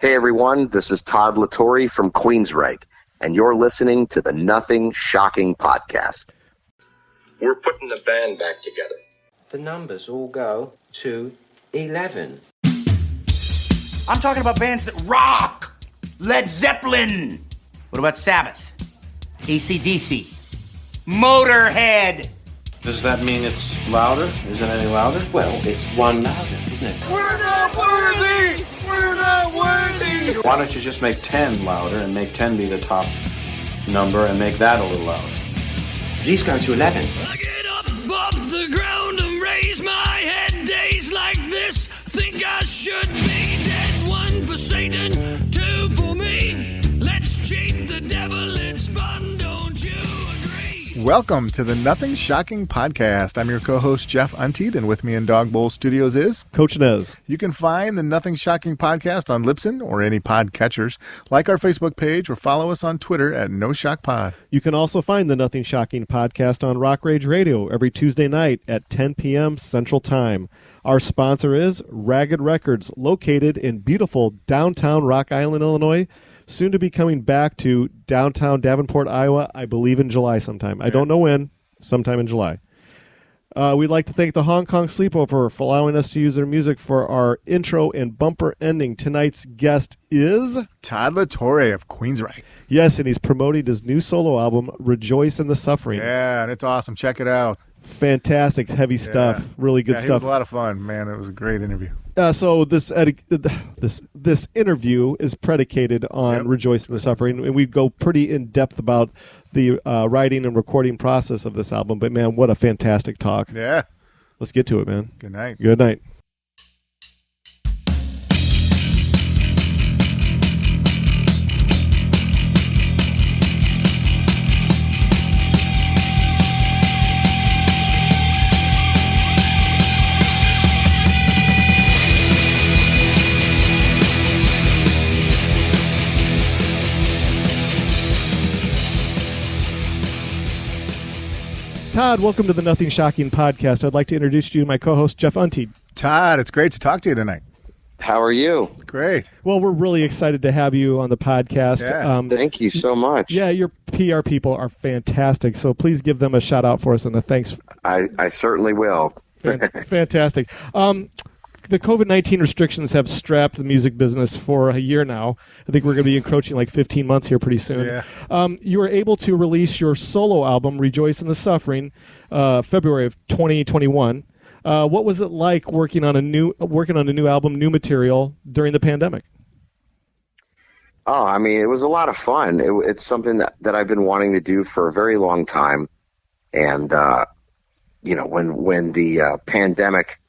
Hey everyone, this is Todd La Torre from Queensryche, and you're listening to the Nothing Shocking podcast. We're putting the band back together. The numbers all go to 11. I'm talking about bands that rock. Led Zeppelin. What about Sabbath? AC/DC. Motorhead. Does that mean it's louder? Is it any louder? Well, it's one louder, isn't it? We're not worthy! We're not worthy! Why don't you just make 10 louder and make 10 be the top number and make that a little louder? These go to 11. I get up off the ground and raise my head. Days like this, think I should be dead. One for Satan, two for me. Let's cheat the devil, it's fun, don't you agree? Welcome to the Nothing Shocking podcast. I'm your co-host, Jeff Untied, and with me in Dog Bowl Studios is Coach Nez. You can find the Nothing Shocking podcast on Libsyn or any podcatchers. Like our Facebook page or follow us on Twitter at NoShockPod. You can also find the Nothing Shocking podcast on Rock Rage Radio every Tuesday night at 10 p.m. Central Time. Our sponsor is Ragged Records, located in beautiful downtown Rock Island, Illinois. Soon to be coming back to downtown Davenport, Iowa, I believe in July sometime. I don't know when, sometime in July. We'd like to thank the Hong Kong Sleepover for allowing us to use their music for our intro and bumper ending. Tonight's guest is Todd La Torre of Queensryche. Yes, and he's promoting his new solo album, Rejoice in the Suffering. Yeah, and it's awesome. Check it out. Fantastic, heavy stuff. Really good stuff. It was a lot of fun, man. It was a great interview. So this interview is predicated on Rejoice in the Suffering, and we go pretty in depth about the writing and recording process of this album. But man, what a fantastic talk! Yeah, let's get to it, man. Good night. Good night. Todd, welcome to the Nothing Shocking podcast. I'd like to introduce you to my co-host, Jeff Untied. Todd, it's great to talk to you tonight. How are you? Great. Well, we're really excited to have you on the podcast. Yeah. Thank you so much. Yeah, your PR people are fantastic, so please give them a shout-out for us and a thanks. I certainly will. Fantastic. The COVID-19 restrictions have strapped the music business for a year now. I think we're going to be encroaching like 15 months here pretty soon. Yeah. You were able to release your solo album, Rejoice in the Suffering, February of 2021. What was it like working on a new album, new material during the pandemic? Oh, I mean, it was a lot of fun. It's something that I've been wanting to do for a very long time. And, when the pandemic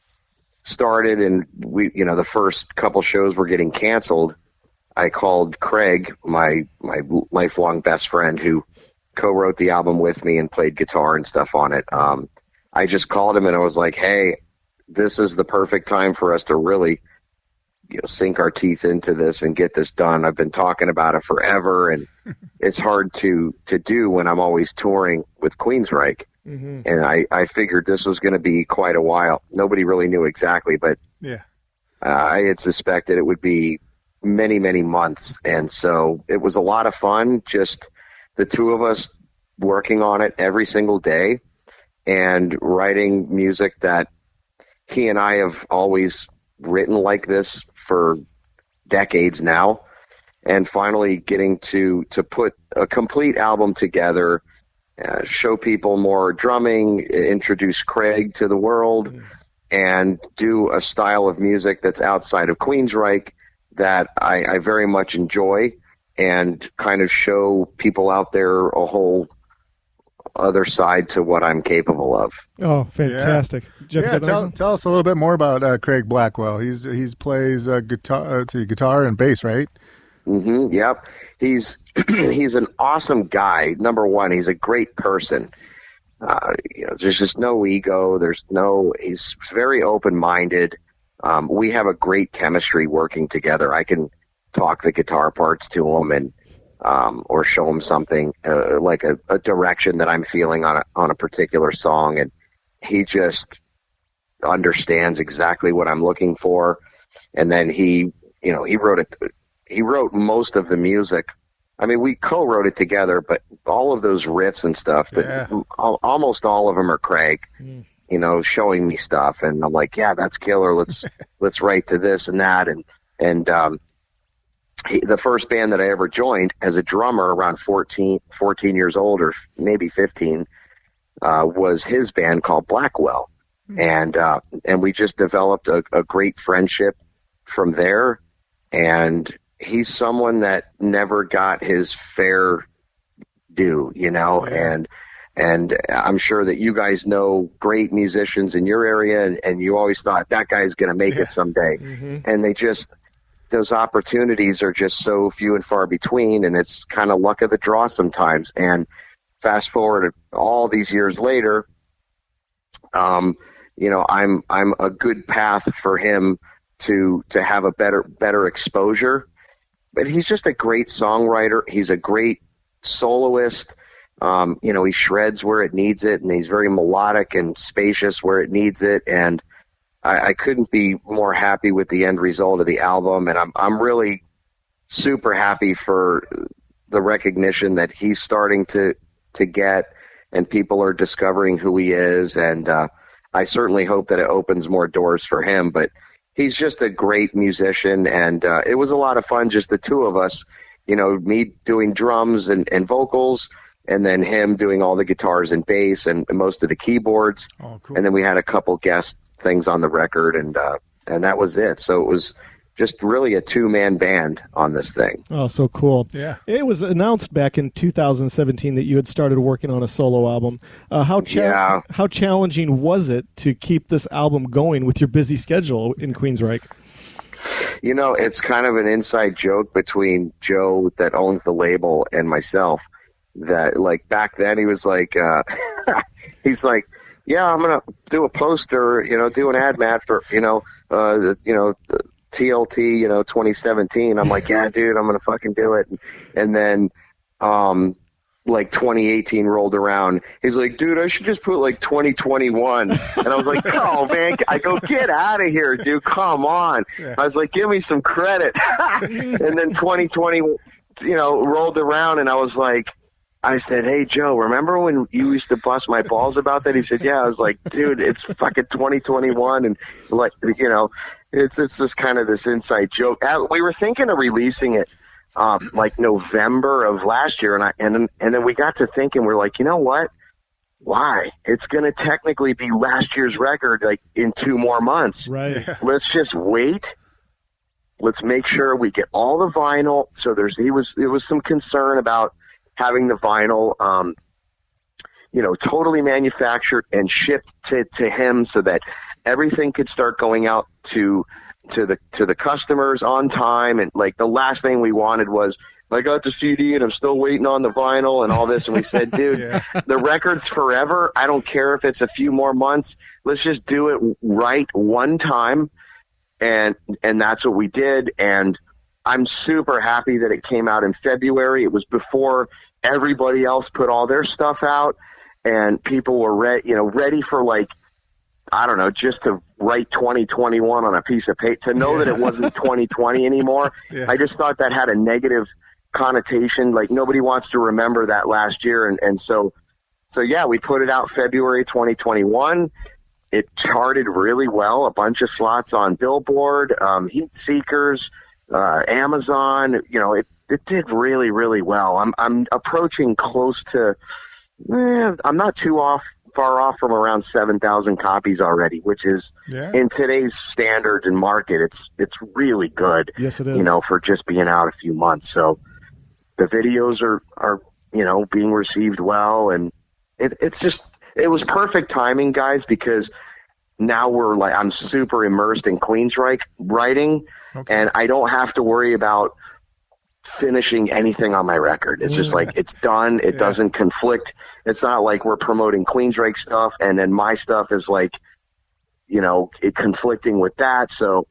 started and the first couple shows were getting canceled, I called Craig, my lifelong best friend who co-wrote the album with me and played guitar and stuff on it. I just called him and I was like, hey, this is the perfect time for us to really sink our teeth into this and get this done. I've been talking about it forever, and it's hard to do when I'm always touring with Queensryche. Mm-hmm. And I figured this was going to be quite a while. Nobody really knew exactly, but I had suspected it would be many, many months. And so it was a lot of fun, just the two of us working on it every single day and writing music that he and I have always written like this for decades now, and finally getting to put a complete album together, show people more drumming, introduce Craig to the world, and do a style of music that's outside of Queensryche that I very much enjoy, and kind of show people out there a whole other side to what I'm capable of. Oh, fantastic. Yeah, tell us a little bit more about Craig Blackwell. He's plays guitar and bass, right? Mm-hmm, yep. He's an awesome guy. Number one, he's a great person. There's just no ego. He's very open-minded. We have a great chemistry working together. I can talk the guitar parts to him and or show him something like a direction that I'm feeling on a particular song, and he just understands exactly what I'm looking for. And then he wrote he wrote most of the music. I mean, we co-wrote it together, but all of those riffs and stuff, almost all of them are Craig, you know, showing me stuff. And I'm like, yeah, that's killer. Let's write to this and that. And the first band that I ever joined as a drummer around 14 years old, or maybe 15, was his band called Blackwell. And we just developed a great friendship from there. And he's someone that never got his fair due, you know, and I'm sure that you guys know great musicians in your area, and you always thought that guy's going to make it someday. And those opportunities are just so few and far between, and it's kind of luck of the draw sometimes. And fast forward all these years later, you know, I'm a good path for him to have a better exposure. But he's just a great songwriter. He's a great soloist. You know, he shreds where it needs it, and he's very melodic and spacious where it needs it. And I couldn't be more happy with the end result of the album. And I'm really super happy for the recognition that he's starting to get, and people are discovering who he is. And I certainly hope that it opens more doors for him. But he's just a great musician, and it was a lot of fun, just the two of us, you know, me doing drums and vocals, and then him doing all the guitars and bass and most of the keyboards. Oh, cool. And then we had a couple guest things on the record, and that was it. So it was just really a two-man band on this thing. Oh, so cool. Yeah. It was announced back in 2017 that you had started working on a solo album. How challenging was it to keep this album going with your busy schedule in Queensryche? You know, it's kind of an inside joke between Joe that owns the label and myself, that like back then he was like, he's like, yeah, I'm going to do a poster, you know, do an ad mat for, TLT, 2017. I'm like, yeah, dude, I'm going to fucking do it. And then, like 2018 rolled around. He's like, dude, I should just put like 2021. And I was like, oh man, I go, get out of here, dude. Come on. Yeah. I was like, give me some credit. And then 2020, rolled around, and I said, hey, Joe, remember when you used to bust my balls about that? He said, yeah. I was like, dude, it's fucking 2021. And like, it's just kind of this inside joke. We were thinking of releasing it like November of last year. And then we got to thinking, we're like, you know what? Why? It's going to technically be last year's record, like in 2 more months. Right. Let's just wait. Let's make sure we get all the vinyl. So there was some concern about having the vinyl, totally manufactured and shipped to him so that everything could start going out to the customers on time. And like the last thing we wanted was, I got the CD and I'm still waiting on the vinyl and all this. And we said, dude, the record's forever. I don't care if it's a few more months. Let's just do it right one time. And that's what we did. And I'm super happy that it came out in February. It was before everybody else put all their stuff out, and people were ready for, like, I don't know, just to write 2021 on a piece of paper, to know that it wasn't 2020 anymore. Yeah. I just thought that had a negative connotation. Like, nobody wants to remember that last year. And so yeah, we put it out February 2021. It charted really well, a bunch of slots on Billboard, Heat Seekers, Amazon. It did really, really well. I'm approaching close to, I'm not too far off from around 7,000 copies already, which is in today's standard and market, it's really good. Yes, it is. For just being out a few months. So the videos are being received well, and it was perfect timing, guys, because now I'm super immersed in Queensryche writing, and I don't have to worry about finishing anything on my record. It's just like, it's done. It doesn't conflict. It's not like we're promoting Queensryche stuff and then my stuff is like, it conflicting with that. So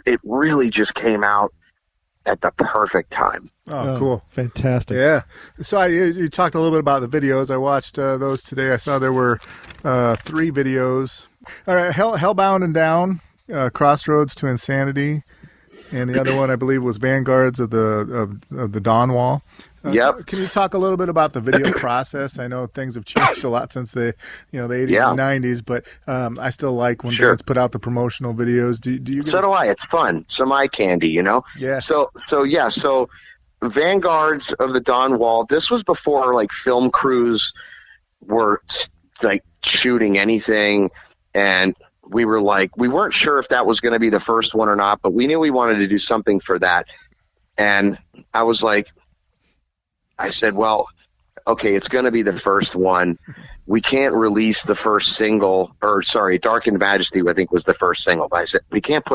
it really just came out at the perfect time. Oh, cool. Fantastic. Yeah. So you talked a little bit about the videos. I watched those today. I saw there were 3 videos. All right, Hellbound and Down, Crossroads to Insanity, and the other one I believe was Vanguards of the Dawn Wall. Yep. Can you talk a little bit about the video process? I know things have changed a lot since the 80s and 90s, but I still like when bands put out the promotional videos. Do you? So do I. It's fun. Some eye candy, Yeah. So Vanguards of the Dawn Wall. This was before like film crews were like shooting anything, and we weren't sure if that was going to be the first one or not, but we knew we wanted to do something for that. And I said, well, okay, it's going to be the first one. We can't release the first single, Darkened Majesty, I think was the first single. But I said, we can't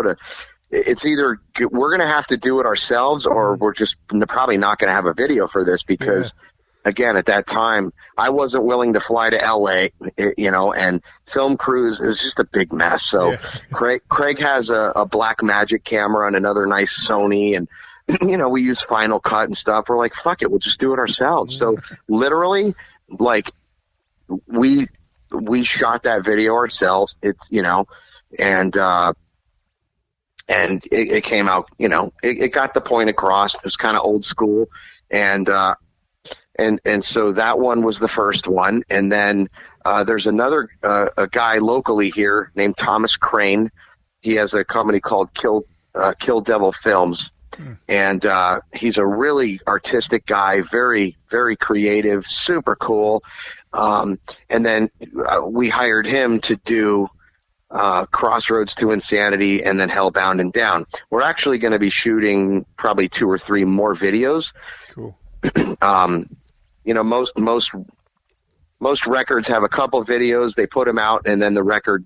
it's either we're going to have to do it ourselves or we're just probably not going to have a video for this because, again, at that time, I wasn't willing to fly to LA, and film crews, it was just a big mess. So Craig has a Black Magic camera and another nice Sony, and we use Final Cut and stuff. We're like, fuck it, we'll just do it ourselves. So literally, like, we shot that video ourselves. And it came out. It got the point across. It was kind of old school, and so that one was the first one. And then there's another a guy locally here named Thomas Crane. He has a company called Kill Devil Films. And he's a really artistic guy, very, very creative, super cool. And then we hired him to do Crossroads to Insanity and then Hellbound and Down. We're actually going to be shooting probably 2 or 3 more videos. Cool. Most records have a couple videos. They put them out, and then the record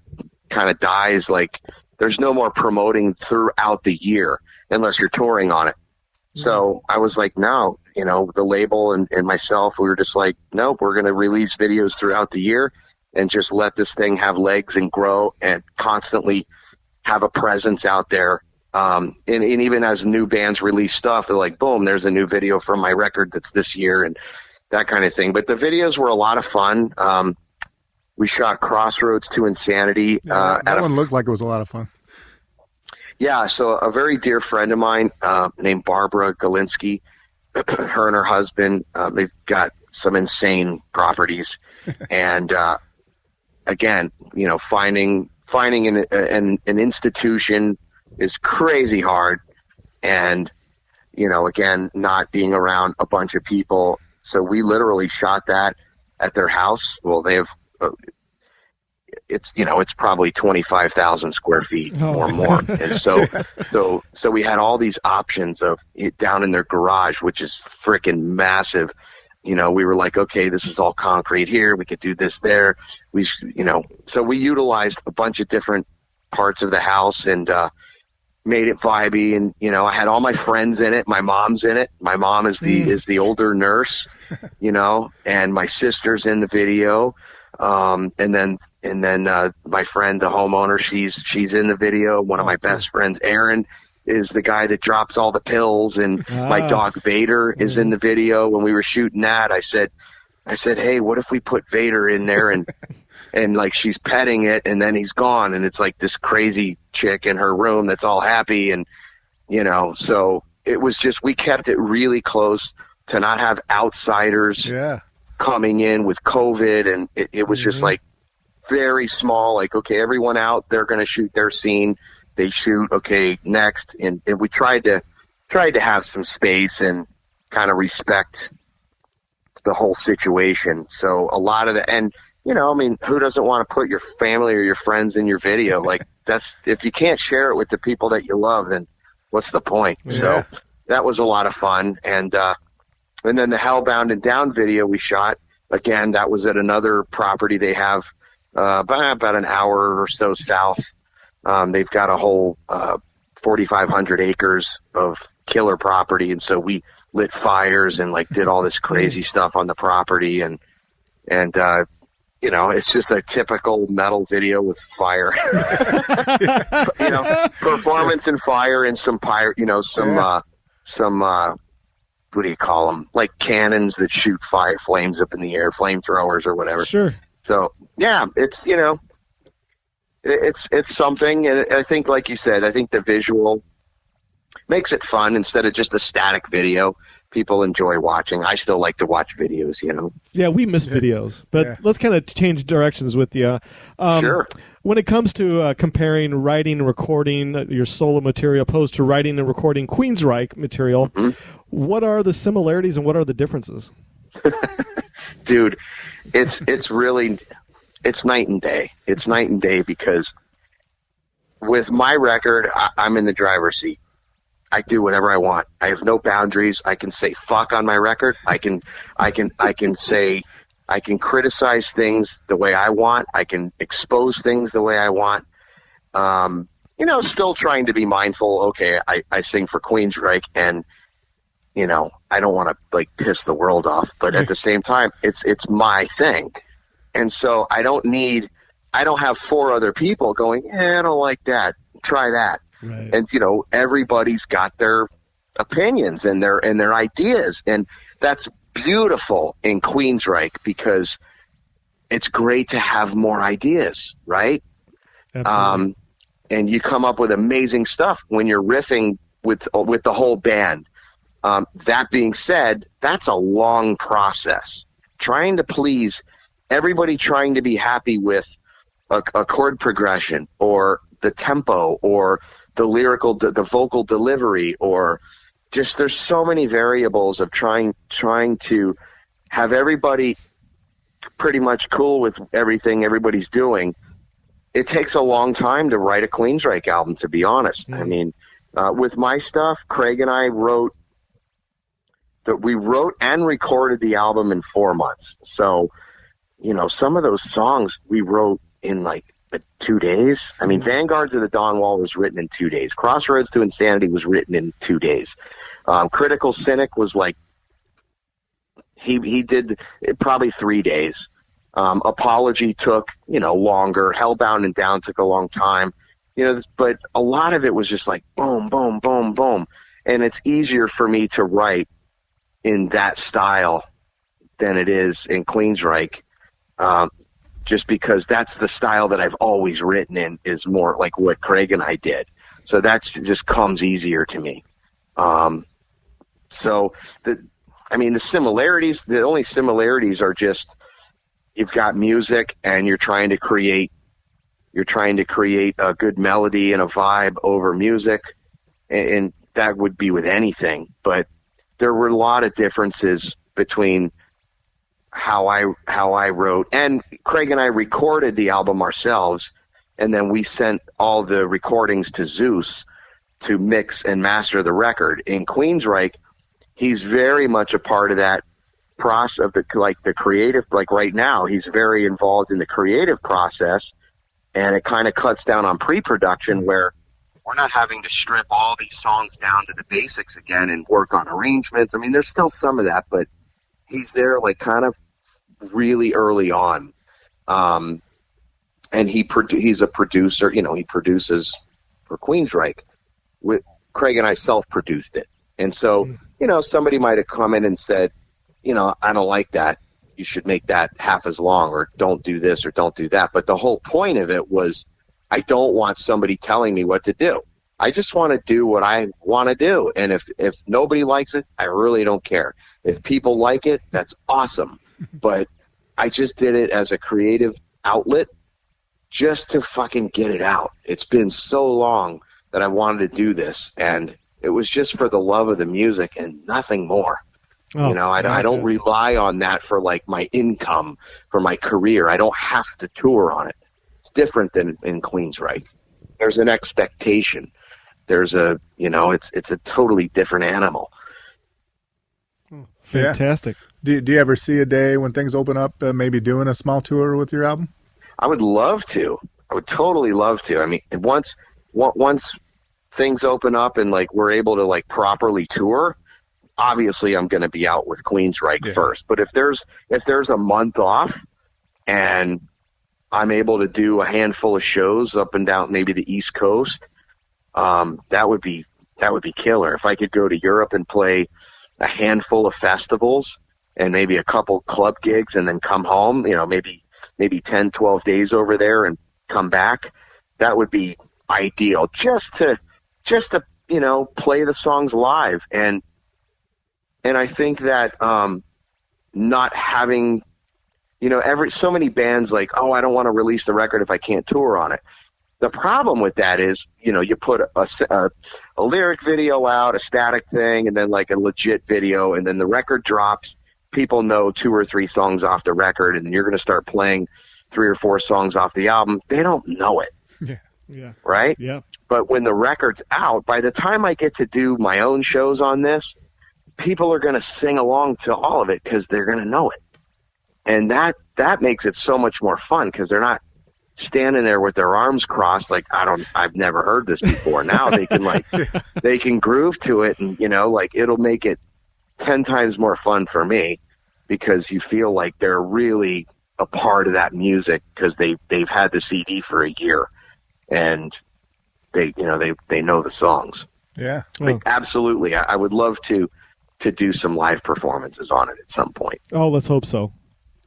kind of dies. Like, there's no more promoting throughout the year unless you're touring on it. So I was like, no, the label and myself, we were just like, nope, we're going to release videos throughout the year and just let this thing have legs and grow and constantly have a presence out there. And even as new bands release stuff, they're like, boom, there's a new video from my record that's this year and that kind of thing. But the videos were a lot of fun. We shot Crossroads to Insanity. That one looked like it was a lot of fun. Yeah, so a very dear friend of mine named Barbara Galinsky, her and her husband, they've got some insane properties. And again, finding an institution is crazy hard. And, again, not being around a bunch of people. So we literally shot that at their house. Well, they have... it's probably 25,000 square feet or more. And so we had all these options of it down in their garage, which is freaking massive. We were like, okay, this is all concrete here. We could do this there. So we utilized a bunch of different parts of the house and, made it vibey. And, I had all my friends in it. My mom's in it. My mom is the older nurse, and my sister's in the video. And then my friend, the homeowner, she's in the video. One of my best friends, Aaron, is the guy that drops all the pills, and my dog Vader is in the video. When we were shooting that, I said, hey, what if we put Vader in there and like she's petting it and then he's gone and it's like this crazy chick in her room that's all happy. And, so it was just, we kept it really close to not have outsiders coming in with COVID. And it was just like very small, like, okay, everyone out, they're going to shoot their scene. They shoot, okay, next. And we tried to have some space and kind of respect the whole situation. So a lot of and who doesn't want to put your family or your friends in your video? Like, that's, if you can't share it with the people that you love, then what's the point? Yeah. So that was a lot of fun. And then the Hellbound and Down video we shot, again, that was at another property they have about an hour or so south. They've got a whole 4,500 acres of killer property. And so we lit fires and like did all this crazy stuff on the property. And it's just a typical metal video with fire, performance and fire and some what do you call them? Like cannons that shoot fire flames up in the air, flamethrowers or whatever. Sure. So yeah, it's, it's something. And I think, like you said, I think the visual makes it fun instead of just a static video. People enjoy watching. I still like to watch videos, you know. Yeah, we miss videos, but let's kind of change directions with you. Sure. When it comes to comparing writing and recording your solo material opposed to writing and recording Queensryche material, what are the similarities and what are the differences? Dude, it's really, it's night and day. It's night and day because with my record, I'm in the driver's seat. I do whatever I want. I have no boundaries. I can say fuck on my record. I can criticize things the way I want. I can expose things the way I want. You know, still trying to be mindful. Okay, I sing for Queensryche, and you know, I don't want to like piss the world off, but at the same time, it's my thing, and so I don't have 4 other people going, I don't like that. Try that. Right. And, you know, everybody's got their opinions and their ideas. And that's beautiful in Queensryche because it's great to have more ideas, right? Absolutely. And you come up with amazing stuff when you're riffing with the whole band. That being said, that's a long process. Trying to please everybody, trying to be happy with a chord progression or the tempo or the lyrical, the vocal delivery, or just there's so many variables of trying to have everybody pretty much cool with everything everybody's doing. It takes a long time to write a Queensryche album, to be honest. I mean, with my stuff, Craig and I wrote and recorded the album in 4 months. So, you know, some of those songs we wrote in like 2 days. I mean, Vanguard to the Dawn Wall was written in 2 days. Crossroads to Insanity was written in 2 days. Critical Cynic was like, he did it probably 3 days. Apology took, you know, longer. Hellbound and Down took a long time. You know, but a lot of it was just like boom, boom, boom, boom. And it's easier for me to write in that style than it is in Queensryche. Just because that's the style that I've always written in, is more like what Craig and I did. So that's just comes easier to me. So the similarities, the only similarities are just, you've got music and you're trying to create a good melody and a vibe over music. And that would be with anything, but there were a lot of differences between how I wrote, and Craig and I recorded the album ourselves, and then we sent all the recordings to Zeuss to mix and master the record. In Queensryche, he's very much a part of that process of the creative, like right now, he's very involved in the creative process, and it kind of cuts down on pre-production where we're not having to strip all these songs down to the basics again and work on arrangements. I mean, there's still some of that, but he's there like kind of really early on. And he's a producer, you know, he produces for Queensryche. Craig and I self-produced it. And so, you know, somebody might have come in and said, you know, I don't like that. You should make that half as long, or don't do this or don't do that. But the whole point of it was, I don't want somebody telling me what to do. I just want to do what I want to do. And if nobody likes it, I really don't care. If people like it, that's awesome. But I just did it as a creative outlet just to fucking get it out. It's been so long that I wanted to do this, and it was just for the love of the music and nothing more. Oh, you know, I don't rely on that for like my income, for my career. I don't have to tour on it. It's different than in Queensryche. There's an expectation. There's it's a totally different animal. Fantastic. Yeah. Do you ever see a day when things open up, maybe doing a small tour with your album? I would love to. I would totally love to. I mean, once things open up and like we're able to like properly tour, obviously I'm going to be out with Queensryche first. But if there's a month off and I'm able to do a handful of shows up and down maybe the East Coast, that would be killer. If I could go to Europe and play a handful of festivals and maybe a couple club gigs and then come home, you know, maybe 10, 12 days over there and come back, that would be ideal. Just to play the songs live. And I think that not having, so many bands like, oh, I don't want to release the record if I can't tour on it. The problem with that is, you put a lyric video out, a static thing, and then like a legit video, and then the record drops. People know 2 or 3 songs off the record, and then you're going to start playing 3 or 4 songs off the album. They don't know it. Yeah. Right? Yeah. But when the record's out, by the time I get to do my own shows on this, people are going to sing along to all of it because they're going to know it. And that makes it so much more fun because they're not standing there with their arms crossed like, I've never heard this before. Now they can they can groove to it, and it'll make it 10 times more fun for me because you feel like they're really a part of that music because they've had the CD for a year and they know the songs. Yeah. Absolutely. I would love to do some live performances on it at some point. Oh, let's hope so.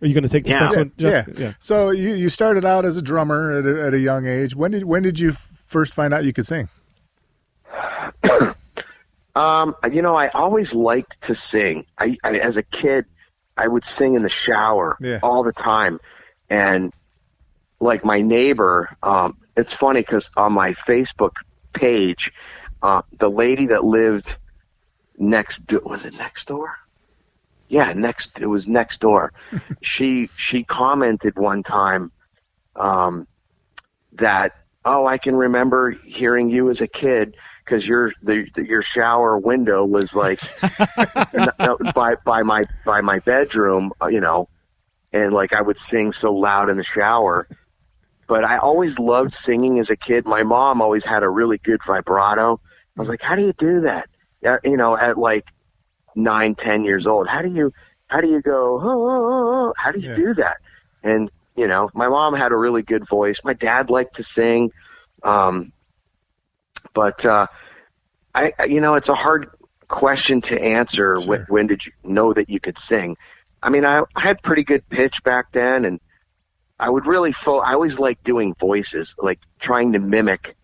Are you going to take this next one, Jeff? Yeah. So you started out as a drummer at a young age. When did you first find out you could sing? I always liked to sing. I as a kid, I would sing in the shower all the time. And like my neighbor, it's funny because on my Facebook page, the lady that lived was it next door? Yeah, it was next door. She commented one time that, oh, I can remember hearing you as a kid because your shower window was like by my bedroom, and like I would sing so loud in the shower. But I always loved singing as a kid. My mom always had a really good vibrato. I was like, how do you do that? At like 9, 10 years old, how do you go, oh, how do you do that? And, my mom had a really good voice. My dad liked to sing. But it's a hard question to answer. Sure. When did you know that you could sing? I mean, I had pretty good pitch back then, and I would really I always liked doing voices, like trying to mimic,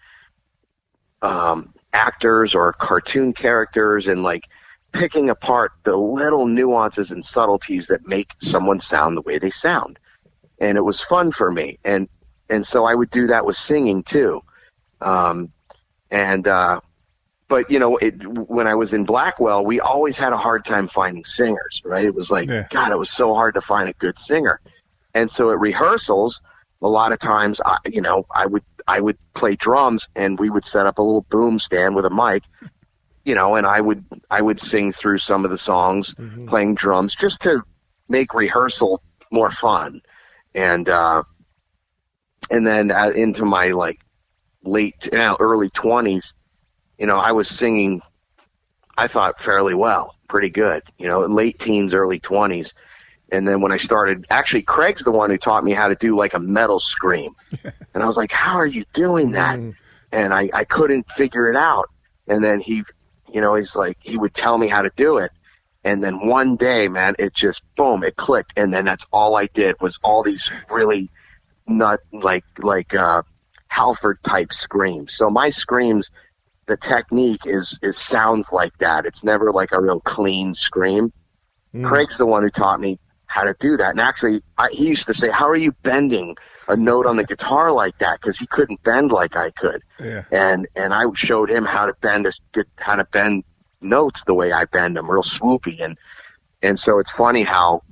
actors or cartoon characters and like picking apart the little nuances and subtleties that make someone sound the way they sound. And it was fun for me. And so I would do that with singing too. But when I was in Blackwell, we always had a hard time finding singers, right? It was like, God, it was so hard to find a good singer. And so at rehearsals, a lot of times, I would play drums and we would set up a little boom stand with a mic, and I would sing through some of the songs, playing drums just to make rehearsal more fun. And then into my like early 20s, I was singing, I thought fairly well, pretty good, late teens, early 20s. And then when I started, actually, Craig's the one who taught me how to do like a metal scream. And I was like, how are you doing that? And I couldn't figure it out. And then he's like, he would tell me how to do it. And then one day, man, it just, boom, it clicked. And then that's all I did was all these really not like Halford type screams. So my screams, the technique is sounds like that. It's never like a real clean scream. Craig's the one who taught me how to do that. And actually, he used to say, how are you bending a note on the guitar like that? Because he couldn't bend like I could. Yeah. And I showed him how to bend notes the way I bend them, real swoopy. And so it's funny how,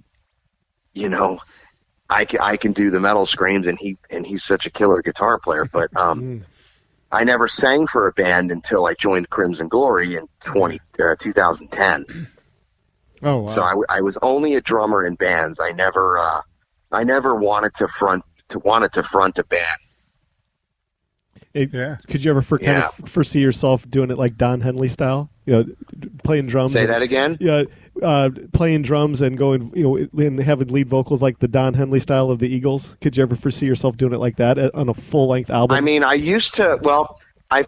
I can do the metal screams, and he's such a killer guitar player. But I never sang for a band until I joined Crimson Glory in 2010. Oh, wow. So I was only a drummer in bands. I never wanted to front a band. Could you ever foresee yourself doing it like Don Henley style? Playing drums. Say that again. Yeah, playing drums and going, and having lead vocals like the Don Henley style of the Eagles. Could you ever foresee yourself doing it like that on a full length album? I mean, I used to. Well, I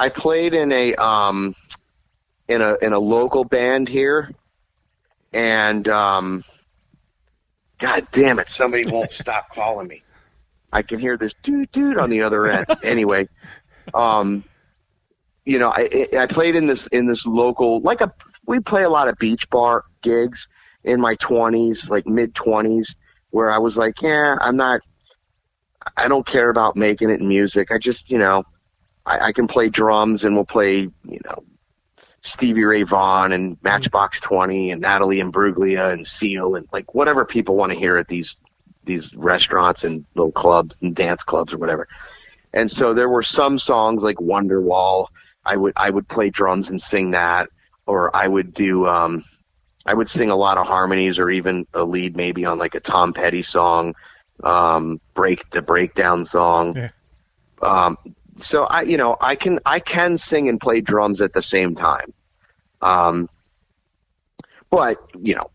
played in a local band here. And, God damn it, somebody won't stop calling me. I can hear this dude on the other end. Anyway, you know, I played in this local, we play a lot of beach bar gigs in my 20s, like mid 20s, where I was like, yeah, I don't care about making it in music. I just, you know, I can play drums, and we'll play, you know, Stevie Ray Vaughan and Matchbox 20 and Natalie Imbruglia and Seal and like whatever people want to hear at these restaurants and little clubs and dance clubs or whatever. And so there were some songs like Wonderwall. I would play drums and sing that, or I would do I would sing a lot of harmonies or even a lead maybe on like a Tom Petty song, breakdown song. Yeah. So I can sing and play drums at the same time. But you know,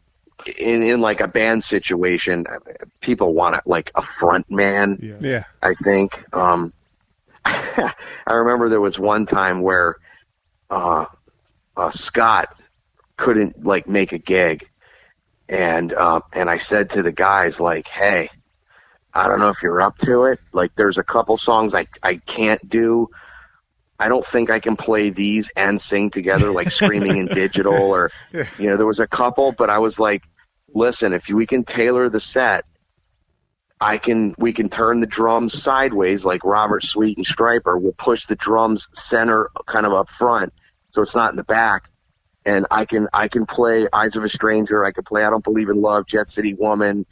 in like a band situation, people want it like a front man. Yes. Yeah. I think. I remember there was one time where Scott couldn't like make a gig, and I said to the guys like, hey, I don't know if you're up to it. Like, there's a couple songs I can't do. I don't think I can play these and sing together, like Screaming in Digital, or, you know, there was a couple, but I was like, listen, if we can tailor the set, we can turn the drums sideways like Robert Sweet and Stryper. We'll push the drums center kind of up front, so it's not in the back. And I can play Eyes of a Stranger. I can play I Don't Believe in Love, Jet City Woman,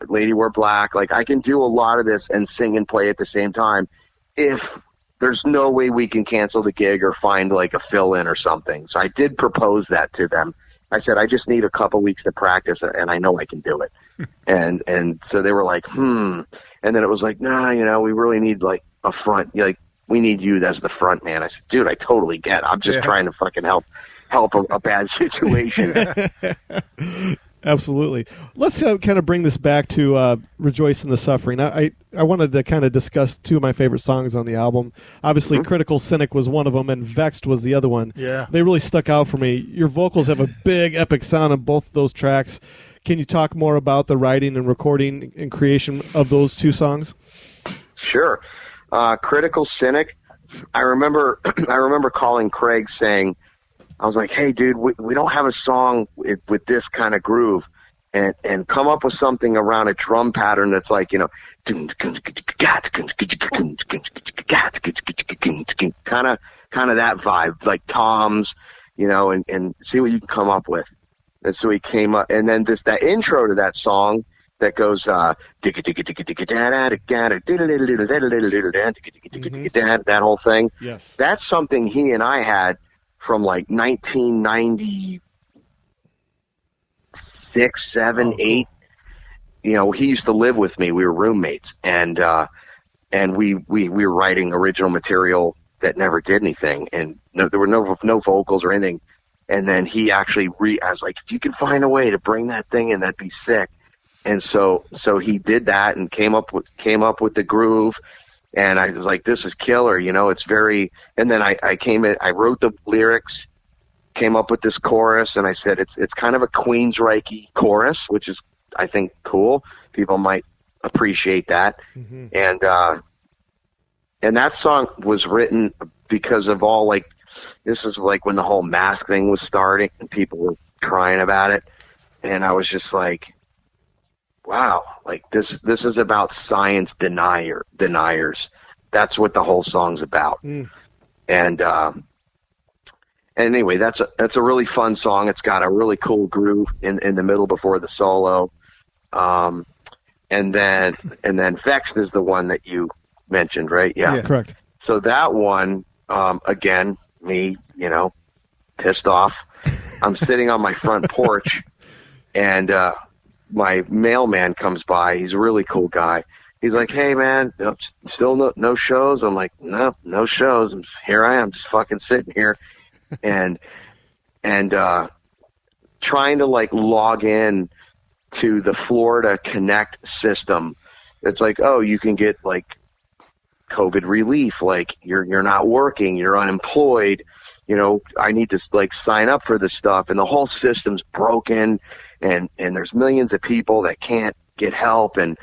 Lady Wear Black. Like, I can do a lot of this and sing and play at the same time if there's no way we can cancel the gig or find like a fill-in or something. So I did propose that to them. I said, I just need a couple weeks to practice, and I know I can do it. and so they were like, And then it was like, nah, you know, we really need like a front. Like, we need you as the front man. I said, dude, I totally get it. I'm just trying to fucking help a bad situation. Absolutely. Let's kind of bring this back to Rejoice in the Suffering. I wanted to kind of discuss two of my favorite songs on the album. Obviously, Critical Cynic was one of them, and Vexed was the other one. Yeah. They really stuck out for me. Your vocals have a big, epic sound on both those tracks. Can you talk more about the writing and recording and creation of those two songs? Sure. Critical Cynic, I remember calling Craig saying, I was like, hey, dude, we don't have a song with this kind of groove, and come up with something around a drum pattern that's like, you know, kind of that vibe, like toms, you know, and see what you can come up with. And so he came up, and then that intro to that song that goes that whole thing. Yes, that's something he and I had from like 1996, 7, 8. You know, he used to live with me. We were roommates, and we were writing original material that never did anything, and there were no vocals or anything. And then he actually I was like, if you can find a way to bring that thing in, that'd be sick. And so he did that and came up with the groove. And I was like, this is killer, you know, it's very, and then I wrote the lyrics, came up with this chorus, and I said, it's kind of a Queensryche chorus, which is, I think, cool. People might appreciate that. Mm-hmm. And that song was written because of all, like, this is like when the whole mask thing was starting and people were crying about it. And I was just like, wow, like this is about science deniers. That's what the whole song's about. And anyway, that's a really fun song. It's got a really cool groove in the middle before the solo. And then Vexed is the one that you mentioned, right? Yeah, correct. So that one, again, me, you know, pissed off. I'm sitting on my front porch, and my mailman comes by. He's a really cool guy. He's like, hey, man, still no shows? I'm like, no shows. Here I am, just fucking sitting here. And trying to, like, log in to the Florida Connect system. It's like, oh, you can get, like, COVID relief. Like, you're not working. You're unemployed. You know, I need to, like, sign up for this stuff. And the whole system's broken. And there's millions of people that can't get help. And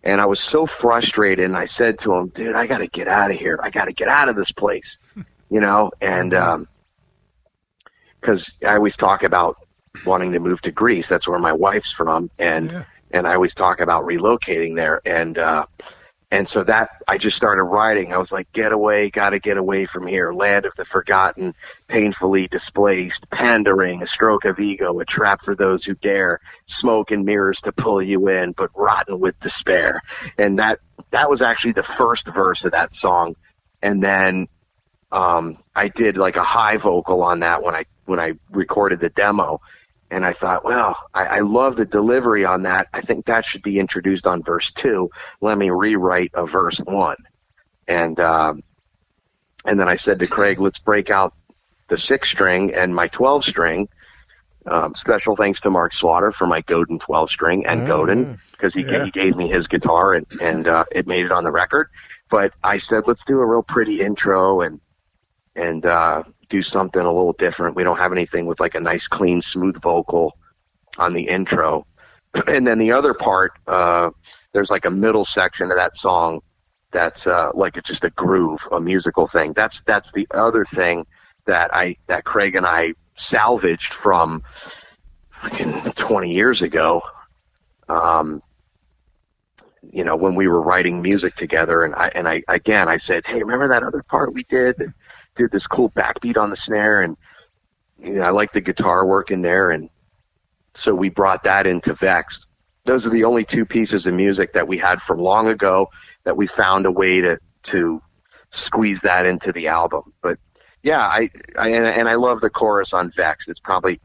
I was so frustrated. And I said to him, dude, I got to get out of here. I got to get out of this place. and because I always talk about wanting to move to Greece. That's where my wife's from, and I always talk about relocating there, and so that I just started writing. I was like, gotta get away from here. Land of the forgotten, painfully displaced, pandering, a stroke of ego, a trap for those who dare, smoke and mirrors to pull you in, but rotten with despair. And that was actually the first verse of that song. And then I did like a high vocal on that when I recorded the demo. And I thought, well, I love the delivery on that. I think that should be introduced on verse 2. Let me rewrite a verse 1. And then I said to Craig, let's break out the 6-string and my 12-string. Special thanks to Mark Slaughter for my Godin 12-string and Godin, because he gave me his guitar and it made it on the record. But I said, let's do a real pretty intro and do something a little different. We don't have anything with like a nice, clean, smooth vocal on the intro. And then the other part, there's like a middle section of that song that's like just a groove, a musical thing. That's the other thing that Craig and I salvaged from fucking 20 years ago. When we were writing music together, and I said, hey, remember that other part we did that did this cool backbeat on the snare, and I like the guitar work in there, and so we brought that into Vexed. Those are the only 2 pieces of music that we had from long ago that we found a way to squeeze that into the album. But yeah, I love the chorus on Vexed. It's probably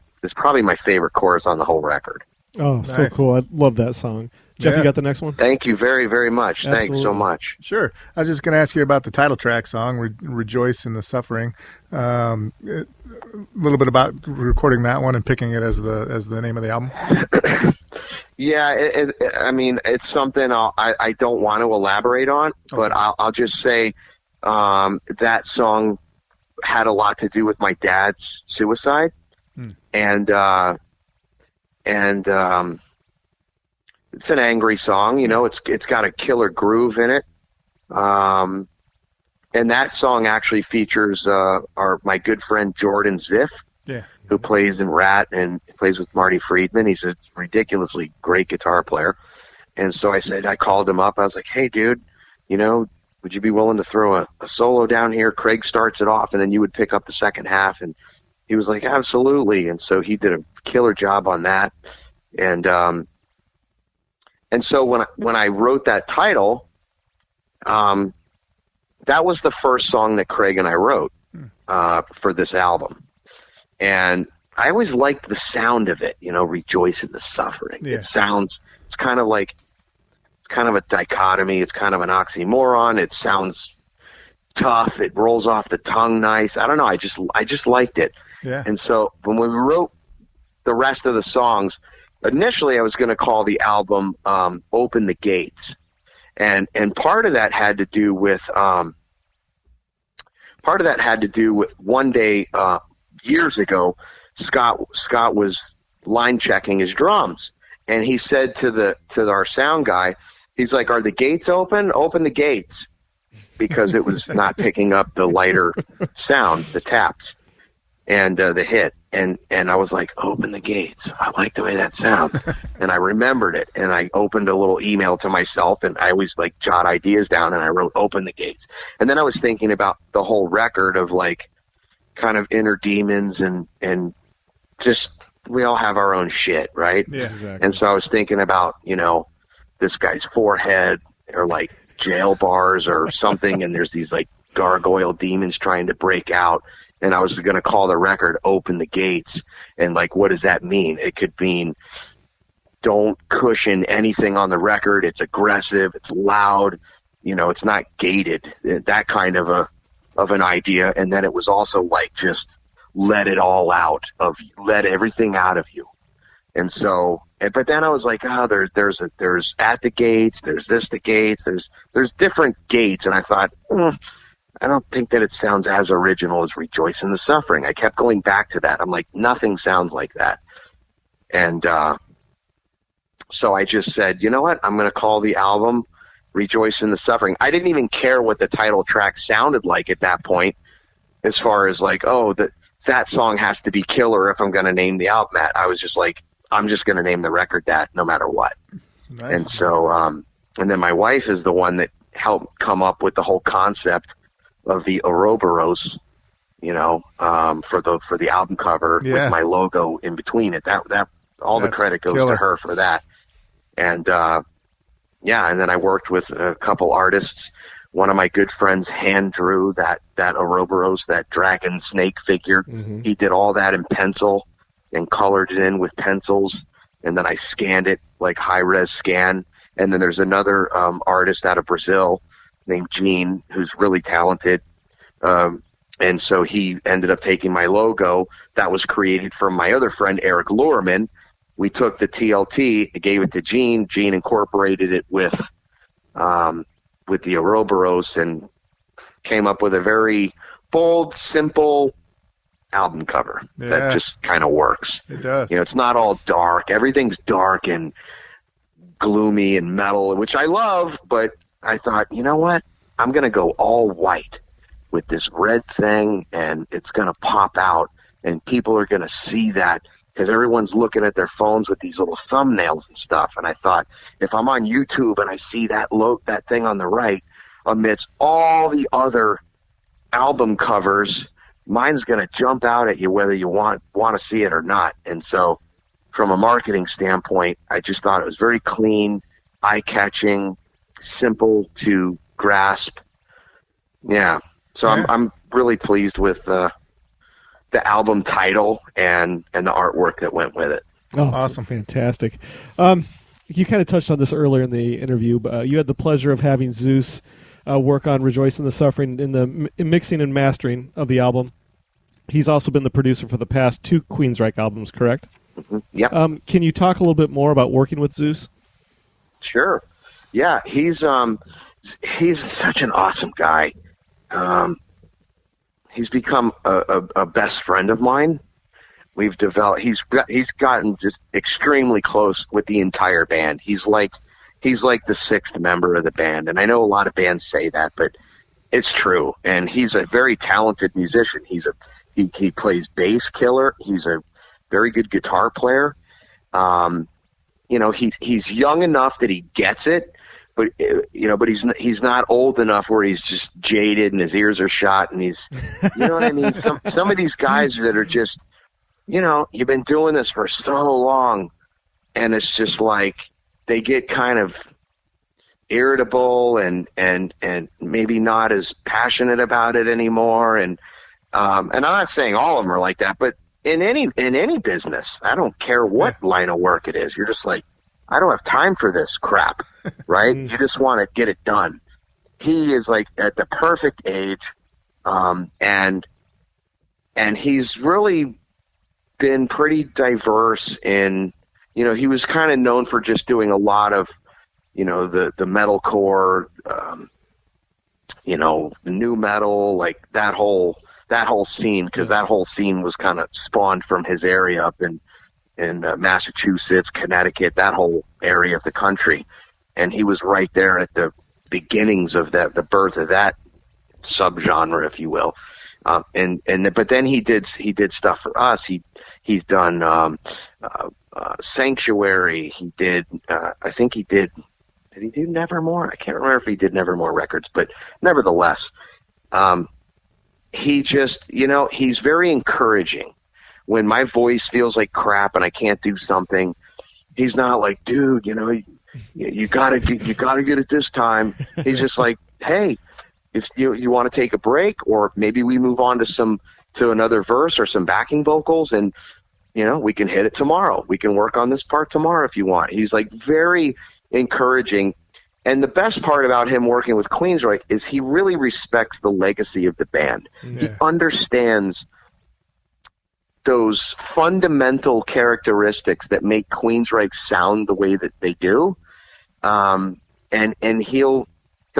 my favorite chorus on the whole record. Oh, nice. So cool. I love that song. Jeff, you got the next one? Thank you very, very much. Absolutely. Thanks so much. Sure. I was just going to ask you about the title track song, Rejoice in the Suffering. A little bit about recording that one and picking it as the name of the album. Yeah, it's something I don't want to elaborate on, but I'll just say that song had a lot to do with my dad's suicide. And it's an angry song, it's got a killer groove in it. And that song actually features my good friend Jordan Ziff, who plays in Rat and plays with Marty Friedman. He's a ridiculously great guitar player. And so I called him up. I was like, hey, dude, would you be willing to throw a solo down here? Craig starts it off, and then you would pick up the second half. And he was like, absolutely. And so he did a killer job on that. And so when I wrote that title, that was the first song that Craig and I wrote for this album. And I always liked the sound of it, Rejoice in the Suffering. Yeah. It's kind of a dichotomy. It's kind of an oxymoron. It sounds tough. It rolls off the tongue nice. I don't know. I just liked it. Yeah. And so when we wrote the rest of the songs, initially I was going to call the album Open the Gates. And part of that had to do with one day years ago, Scott was line checking his drums, and he said to our sound guy, he's like, "Are the gates open? Open the gates," because it was not picking up the lighter sound, the taps, and the hit. And I was like, "Open the gates." I like the way that sounds. And I remembered it, and I opened a little email to myself, and I always like jot ideas down, and I wrote "Open the Gates." And then I was thinking about the whole record of like kind of inner demons and just, we all have our own shit, right? Yeah, exactly. And so I was thinking about, this guy's forehead, or like jail bars or something, and there's these like gargoyle demons trying to break out. And I was going to call the record Open the Gates. And like, what does that mean? It could mean don't cushion anything on the record. It's aggressive. It's loud. It's not gated. That kind of an idea. And then it was also like, just let it all out let everything out of you. And so, but then I was like, there's at the gates, there's this, the gates, there's different gates. And I thought, I don't think that it sounds as original as Rejoice in the Suffering. I kept going back to that. I'm like, nothing sounds like that. And so I just said, you know what? I'm going to call the album Rejoice in the Suffering. I didn't even care what the title track sounded like at that point. as far as like, oh, that song has to be killer if I'm going to name the album that. I was just like, I'm just going to name the record that no matter what. Nice. And so, and then my wife is the one that helped come up with the whole concept of the Ouroboros, you know, for the album cover with my logo in between it. That all the credit goes to her for that. And and then I worked with a couple artists. One of my good friends hand drew that Ouroboros, that dragon snake figure. Mm-hmm. He did all that in pencil and colored it in with pencils. And then I scanned it like high-res scan. And then there's another artist out of Brazil named Gene, who's really talented. And so he ended up taking my logo that was created from my other friend, Eric Lurman. We took the TLT, gave it to Gene. Gene incorporated it with the Ouroboros and came up with a very bold, simple album cover that just kind of works. It does. You know, it's not all dark. Everything's dark and gloomy and metal, which I love, but I thought, you know what? I'm going to go all white with this red thing, and it's going to pop out, and people are going to see that because everyone's looking at their phones with these little thumbnails and stuff. And I thought, if I'm on YouTube and I see that thing on the right amidst all the other album covers, mine's going to jump out at you whether you want to see it or not. And so from a marketing standpoint, I just thought it was very clean, eye-catching, simple to grasp. Yeah. So I'm really pleased with the album title and the artwork that went with it. Oh, awesome. Fantastic. You kind of touched on this earlier in the interview, but you had the pleasure of having Zeuss work on Rejoice in the Suffering in the mixing and mastering of the album. He's also been the producer for the past 2 Queensryche albums, correct? Mm-hmm. Yep. Can you talk a little bit more about working with Zeuss? Sure. Yeah, he's such an awesome guy. He's become a best friend of mine. We've developed. He's gotten just extremely close with the entire band. He's like the 6th member of the band, and I know a lot of bands say that, but it's true. And he's a very talented musician. He plays bass killer. He's a very good guitar player. You know, he's young enough that he gets it. But but he's not old enough where he's just jaded and his ears are shot and he's, you know what I mean? Some of these guys that are just, you know, you've been doing this for so long, and it's just like they get kind of irritable and maybe not as passionate about it anymore. And I'm not saying all of them are like that, but in any business, I don't care what line of work it is. You're just like, I don't have time for this crap, right? You just want to get it done. He is like at the perfect age, and he's really been pretty diverse in, you know, he was kind of known for just doing a lot of, you know, the metalcore, you know, new metal, like that whole scene, because that whole scene was kind of spawned from his area up in Massachusetts, Connecticut, that whole area of the country. And he was right there at the beginnings of the birth of that subgenre, if you will. But then he did stuff for us. He's done Sanctuary. He did, I think he did he do Nevermore? I can't remember if he did Nevermore Records, but nevertheless, he just, you know, he's very encouraging. When my voice feels like crap and I can't do something, he's not like, dude, you know, you gotta get it this time. He's just like, hey, if you want to take a break, or maybe we move on to another verse or some backing vocals, and you know, we can hit it tomorrow. We can work on this part tomorrow if you want. He's like very encouraging. And the best part about him working with Queensryche is he really respects the legacy of the band. Yeah. He understands those fundamental characteristics that make Queensryche sound the way that they do. And he'll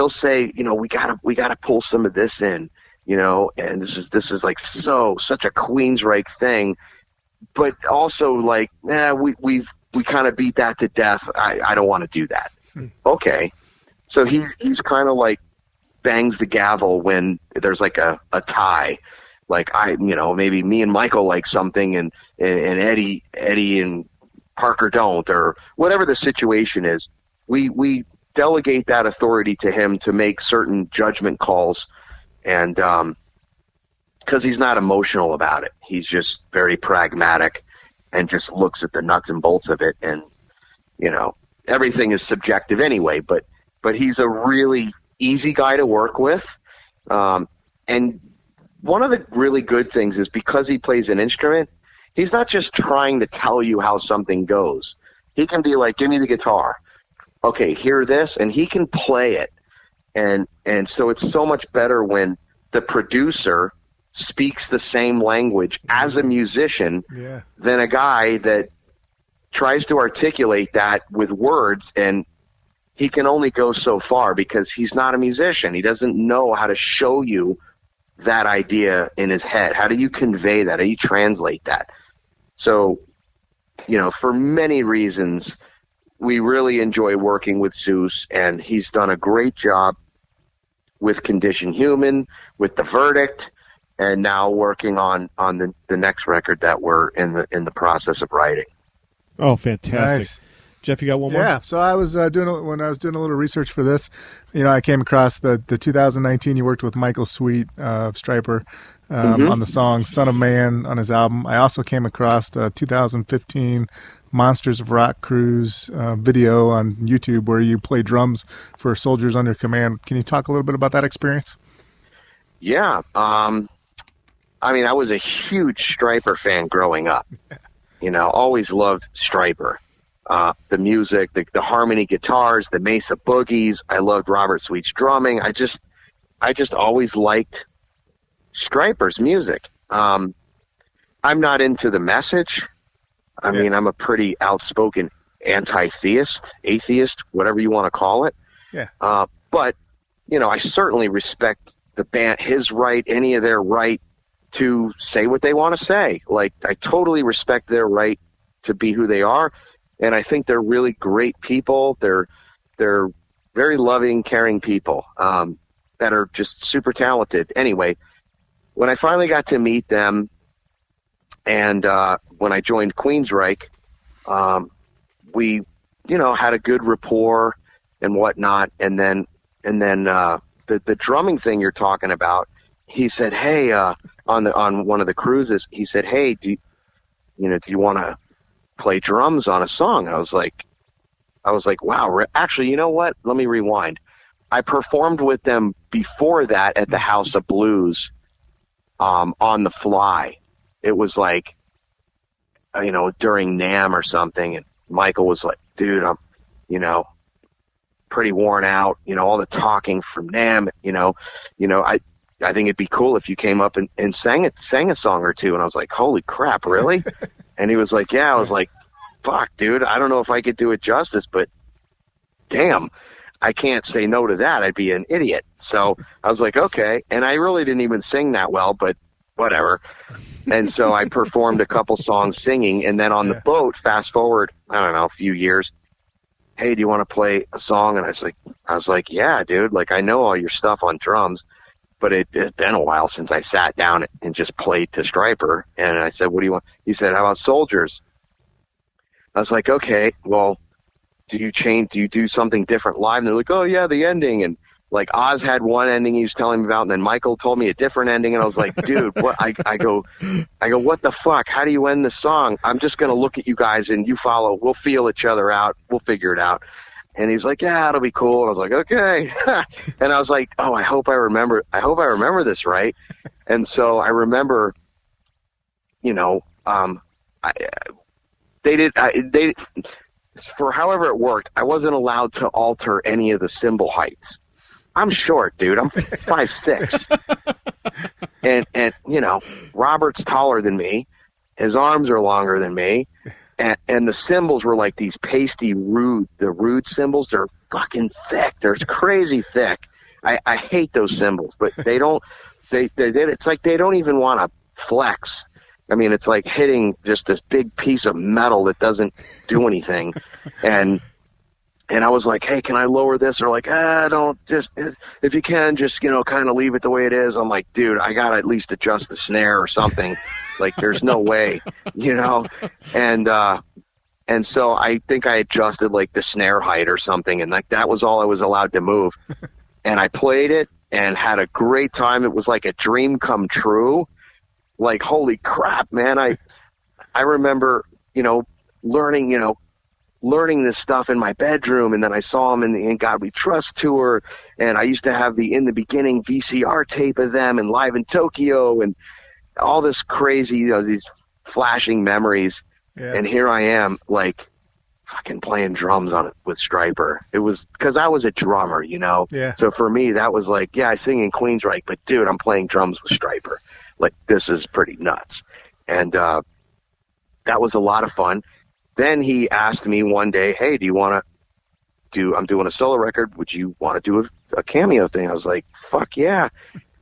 say, you know, we gotta pull some of this in, you know, and this is like such a Queensryche thing, but also like, we kind of beat that to death. I don't want to do that. Okay. So he's kind of like bangs the gavel when there's like a tie. Like maybe me and Michael like something and Eddie and Parker don't, or whatever the situation is. We delegate that authority to him to make certain judgment calls, and because he's not emotional about it. He's just very pragmatic and just looks at the nuts and bolts of it. And, everything is subjective anyway, but he's a really easy guy to work with. And one of the really good things is because he plays an instrument, he's not just trying to tell you how something goes. He can be like, give me the guitar. Okay, hear this, and he can play it. And so it's so much better when the producer speaks the same language as a musician than a guy that tries to articulate that with words, and he can only go so far because he's not a musician. He doesn't know how to show you that idea in his head. How do you convey that? How do you translate that? So, for many reasons, we really enjoy working with Zeuss, and he's done a great job with Condition Human, with The Verdict, and now working on the next record that we're in the process of writing. Oh, fantastic. Nice. Jeff, you got one more? Yeah, so I was doing a little research for this, I came across the 2019, you worked with Michael Sweet of Stryper on the song Son of Man on his album. I also came across the 2015 Monsters of Rock Cruise video on YouTube where you play drums for soldiers under command. Can you talk a little bit about that experience? Yeah. I was a huge Stryper fan growing up. Always loved Stryper. The music, the harmony guitars, the Mesa boogies. I loved Robert Sweet's drumming. I just always liked Stryper's music. I'm not into the message. I'm a pretty outspoken anti-theist, atheist, whatever you want to call it. Yeah. But I certainly respect the band, his right, any of their right to say what they want to say. Like, I totally respect their right to be who they are. And I think they're really great people. They're very loving, caring people that are just super talented. Anyway, when I finally got to meet them, and when I joined Queensryche, we, had a good rapport and whatnot. And then the drumming thing you're talking about, he said, "Hey, on one of the cruises, he said, hey, do you want to play drums on a song?" I was like, wow. Actually, you know what? Let me rewind. I performed with them before that at the House of Blues, on the fly. It was like, during NAMM or something, and Michael was like, dude, I'm, pretty worn out, all the talking from NAMM, I think it'd be cool if you came up and sang a song or two. And I was like, holy crap, really? And he was like, yeah. I was like, fuck, dude, I don't know if I could do it justice, but damn, I can't say no to that. I'd be an idiot. So I was like, okay. And I really didn't even sing that well, but whatever. And so I performed a couple songs singing, and then on the boat, fast forward, I don't know, a few years, hey, do you want to play a song? And I was like, yeah, dude, like, I know all your stuff on drums, but it's been a while since I sat down and just played to Stryper. And I said, what do you want? He said, how about Soldiers? I was like, okay, well, do you do something different live? And they're like, oh yeah, the ending. And like, Oz had one ending he was telling me about, and then Michael told me a different ending. And I was like, dude, what? I go, what the fuck? How do you end the song? I'm just going to look at you guys and you follow. We'll feel each other out. We'll figure it out. And he's like, yeah, it'll be cool. And I was like, okay. And I was like, oh, I hope I remember this right. And so I remember, they for however it worked, I wasn't allowed to alter any of the cymbal heights. I'm short, dude. I'm 5'6". and Robert's taller than me. His arms are longer than me. And the cymbals were like these pasty the rude cymbals. They're fucking thick. They're crazy thick. I hate those cymbals, but it's like they don't even want to flex. I mean, it's like hitting just this big piece of metal that doesn't do anything. And And I was like, hey, can I lower this? Or like, don't, just, if you can, just, kind of leave it the way it is. I'm like, dude, I got to at least adjust the snare or something. Like, there's no way, And so I think I adjusted like the snare height or something. And like, that was all I was allowed to move. And I played it and had a great time. It was like a dream come true. Like, holy crap, man. I remember, learning this stuff in my bedroom, and then I saw them in the In God We Trust tour, and I used to have the In the Beginning VCR tape of them and Live in Tokyo and all this crazy, these flashing memories. Yeah. And here I am, like, fucking playing drums on it with Stryper. It was because I was a drummer, Yeah. So for me, that was like, yeah, I sing in Queensryche, but dude, I'm playing drums with Stryper. Like, this is pretty nuts. And that was a lot of fun. Then he asked me one day, hey, do you want to I'm doing a solo record. Would you want to do a cameo thing? I was like, fuck yeah.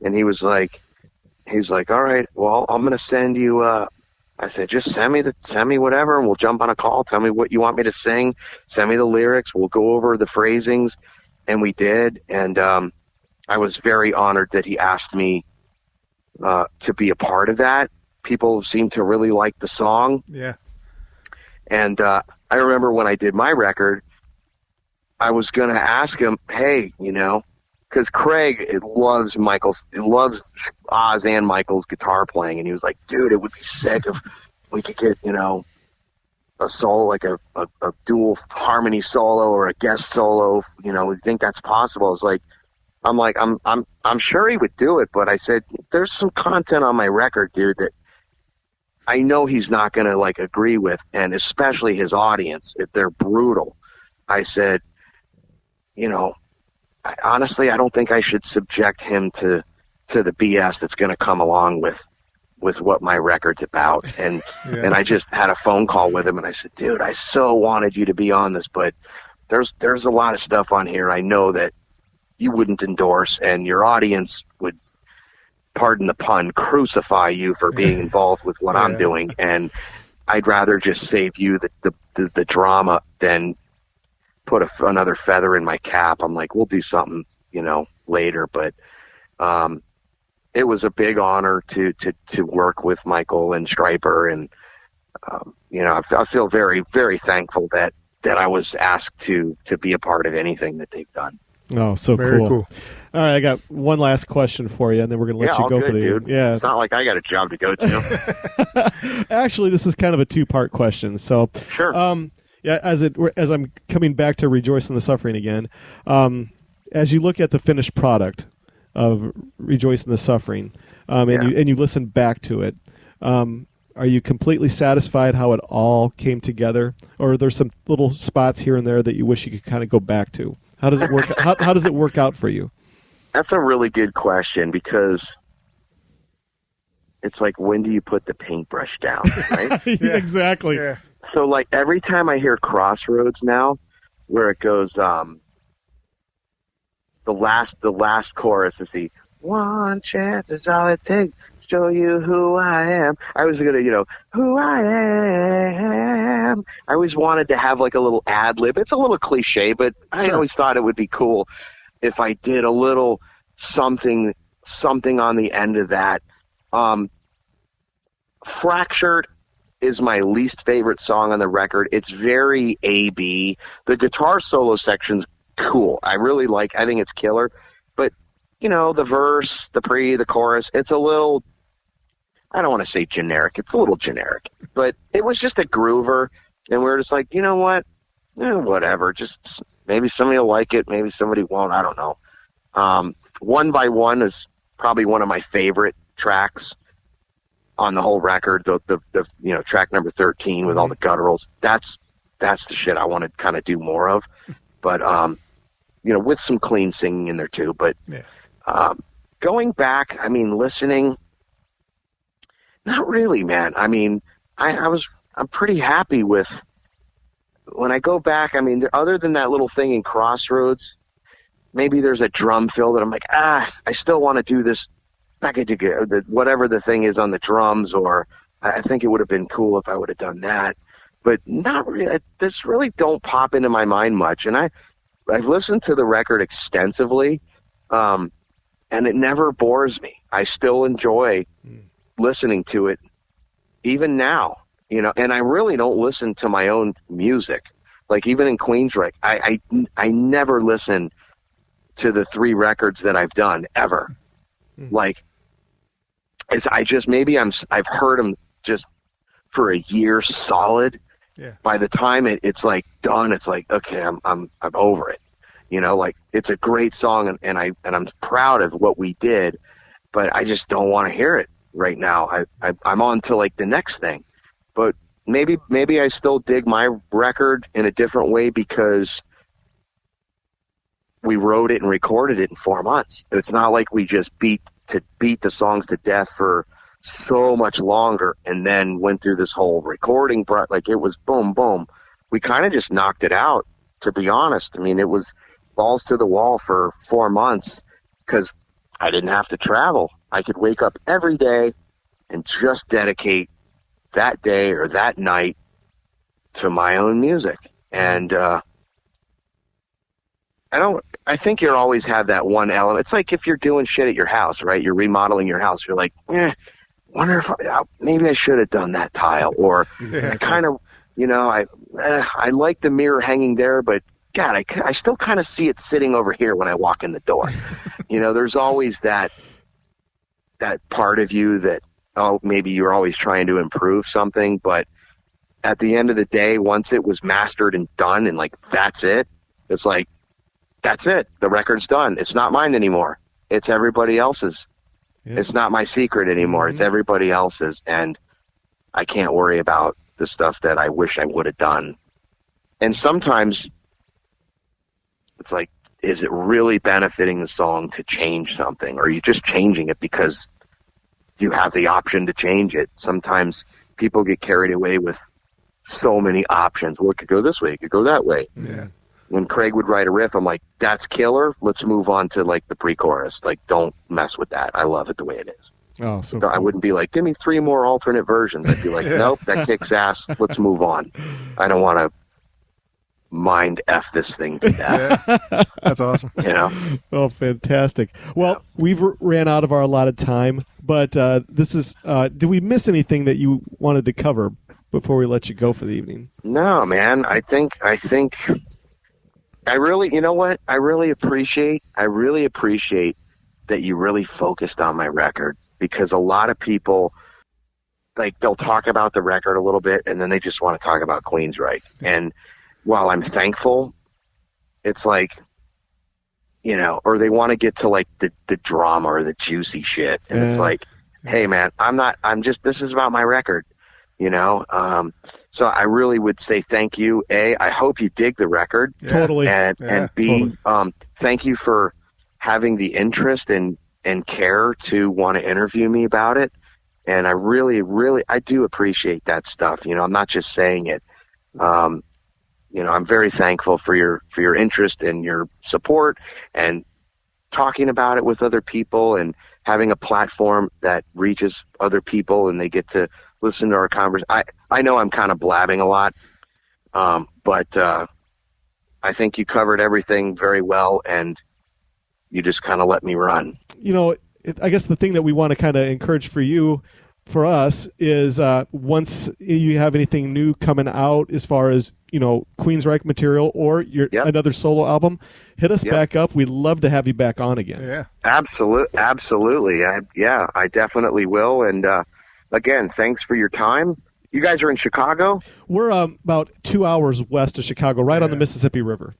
And he's like, all right, well, I'm going to send you, I said, just send me whatever, and we'll jump on a call. Tell me what you want me to sing. Send me the lyrics. We'll go over the phrasings. And we did. And I was very honored that he asked me to be a part of that. People seemed to really like the song. Yeah. And I remember when I did my record, I was going to ask him, hey, because Craig loves Oz and Michael's guitar playing. And he was like, dude, it would be sick if we could get, a solo, like a dual harmony solo or a guest solo. We think that's possible. It's like, I'm sure he would do it. But I said, there's some content on my record, dude, that I know he's not going to like agree with, and especially his audience, if they're brutal. I said, honestly, I don't think I should subject him to the BS that's going to come along with what my record's about. And yeah. And I just had a phone call with him, and I said, dude, I so wanted you to be on this, but there's a lot of stuff on here I know that you wouldn't endorse, and your audience would, pardon the pun, crucify you for being involved with what I'm doing. And I'd rather just save you the drama than put another feather in my cap. I'm like, we'll do something, later. But it was a big honor to work with Michael and Stryper. And, I feel very, very thankful that I was asked to be a part of anything that they've done. Oh, so very cool. All right, I got one last question for you, and then we're going to let you go for the dude. Yeah, it's not like I got a job to go to. Actually, this is kind of a two-part question. So, sure. As I'm coming back to Rejoice in the Suffering again, as you look at the finished product of Rejoice in the Suffering, and you listen back to it, are you completely satisfied how it all came together, or are there some little spots here and there that you wish you could kind of go back to? How does it work? How does it work out for you? That's a really good question, because it's like, when do you put the paintbrush down, right? Yeah, exactly. Yeah. So, like, every time I hear Crossroads now, where it goes, the last chorus is the one chance is all it takes, show you who I am. I was gonna, who I am. I always wanted to have like a little ad lib. It's a little cliche, but I always thought it would be cool if I did a little something on the end of that. Fractured is my least favorite song on the record. It's very A-B. The guitar solo section's cool. I think it's killer. But, the verse, the chorus, it's a little, I don't want to say generic. It's a little generic. But it was just a groover. And we were just like, you know what? Whatever. Just maybe somebody will like it. Maybe somebody won't. I don't know. One by One is probably one of my favorite tracks on the whole record. The track number 13 with all the gutturals. That's the shit I want to kind of do more of. But, with some clean singing in there too. But going back, listening, not really, man. I'm pretty happy with, when I go back, other than that little thing in Crossroads, maybe there's a drum fill that I'm like, I still want to do this, whatever the thing is on the drums, or I think it would have been cool if I would have done that. but not really. This really don't pop into my mind much. And I've listened to the record extensively, and it never bores me. I still enjoy listening to it, even now. And I really don't listen to my own music. Like even in Queensryche, I never listen to the 3 records that I've done ever. Like, I've heard them just for a year solid. Yeah. By the time it's like done, it's like, okay, I'm over it. Like it's a great song and I'm proud of what we did, but I just don't want to hear it right now. I'm on to like the next thing. But maybe I still dig my record in a different way because we wrote it and recorded it in 4 months. It's not like we just beat the songs to death for so much longer and then went through this whole recording. Like it was boom, boom. We kind of just knocked it out, to be honest. I mean, it was balls to the wall for 4 months because I didn't have to travel. I could wake up every day and just dedicate that day or that night to my own music. And I think you'll always have that one element. It's like if you're doing shit at your house, right? You're remodeling your house. You're like, wonder if maybe I should have done that tile, or I kind of, I like the mirror hanging there, but God, I still kind of see it sitting over here when I walk in the door. There's always that part of you that, maybe you're always trying to improve something, but at the end of the day, once it was mastered and done and like, that's it, it's like, that's it. The record's done. It's not mine anymore. It's everybody else's. Yeah. It's not my secret anymore. It's everybody else's. And I can't worry about the stuff that I wish I would have done. And sometimes it's like, is it really benefiting the song to change something? Or are you just changing it because you have the option to change it? Sometimes people get carried away with so many options. Well, it could go this way. It could go that way. Yeah. When Craig would write a riff, I'm like, that's killer. Let's move on to like the pre-chorus. Like, don't mess with that. I love it the way it is. Oh, so I wouldn't be like, give me 3 more alternate versions. I'd be like, nope, that kicks ass. Let's move on. I don't want to mind F this thing to death. Yeah. That's awesome. Oh, fantastic. Well, we've ran out of our allotted time, but this is, did we miss anything that you wanted to cover before we let you go for the evening? No, man. I think I really, you know what? I really appreciate that you really focused on my record, because a lot of people, like, they'll talk about the record a little bit and then they just want to talk about Queensryche. And while I'm thankful, it's like, or they want to get to like the drama or the juicy shit. And it's like, hey man, this is about my record, So I really would say thank you. A, I hope you dig the record. Yeah. Totally. And B, totally. Thank you for having the interest and care to want to interview me about it. And I really, really, I do appreciate that stuff. I'm not just saying it. I'm very thankful for your interest and your support and talking about it with other people and having a platform that reaches other people and they get to listen to our conversation. I know I'm kind of blabbing a lot, but I think you covered everything very well and you just kind of let me run. I guess the thing that we want to kind of encourage for us is once you have anything new coming out as far as, Queensryche material or another solo album, hit us back up. We'd love to have you back on again. Yeah. Absolutely. I definitely will. And again, thanks for your time. You guys are in Chicago? We're about 2 hours west of Chicago, right on the Mississippi River.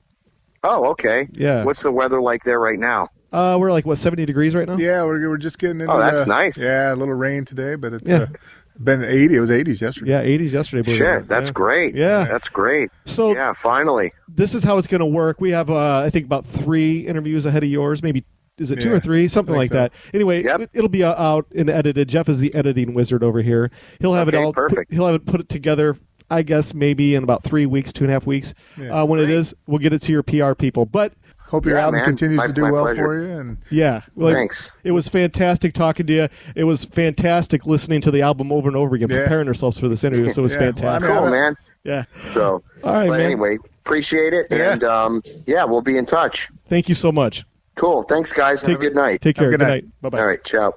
Oh, okay. Yeah. What's the weather like there right now? We're like, 70 degrees right now? Yeah, we're just getting into that's nice. Yeah, a little rain today, but it's been 80. It was 80s yesterday. Yeah, 80s yesterday. Shit, that's great. Yeah. That's great. So yeah, finally. This is how it's going to work. We have, I think, about 3 interviews ahead of yours. Maybe, is it 2 or 3? Something like that. Anyway, it'll be out and edited. Jeff is the editing wizard over here. He'll have it all perfect. He'll have it put it together, I guess, maybe in about 3 weeks, 2.5 weeks. Yeah. When it is, we'll get it to your PR people. But hope your album continues to do well pleasure. For you. And thanks. It was fantastic talking to you. It was fantastic listening to the album over and over again, preparing ourselves for this interview. So it was fantastic. Cool, man. Yeah. So, all right, but man. anyway, appreciate it. Yeah. And, we'll be in touch. Thank you so much. Cool. Thanks, guys. Have a good night. Take care. Good Good night. night. Bye-bye. All right. Ciao.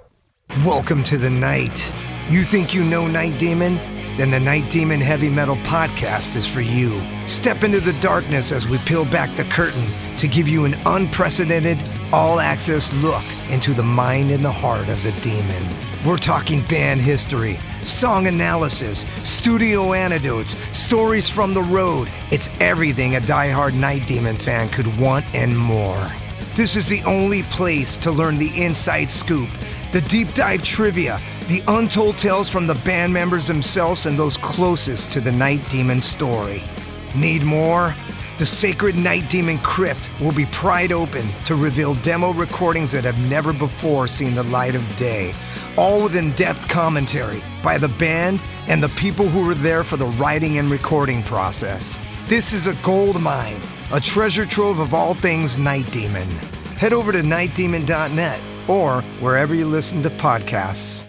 Welcome to the night. You think you know Night Demon? Then the Night Demon Heavy Metal Podcast is for you. Step into the darkness as we peel back the curtain to give you an unprecedented, all-access look into the mind and the heart of the demon. We're talking band history, song analysis, studio anecdotes, stories from the road. It's everything a diehard Night Demon fan could want and more. This is the only place to learn the inside scoop, the deep dive trivia, the untold tales from the band members themselves and those closest to the Night Demon story. Need more? The sacred Night Demon Crypt will be pried open to reveal demo recordings that have never before seen the light of day, all with in-depth commentary by the band and the people who were there for the writing and recording process. This is a gold mine, a treasure trove of all things Night Demon. Head over to nightdemon.net or wherever you listen to podcasts.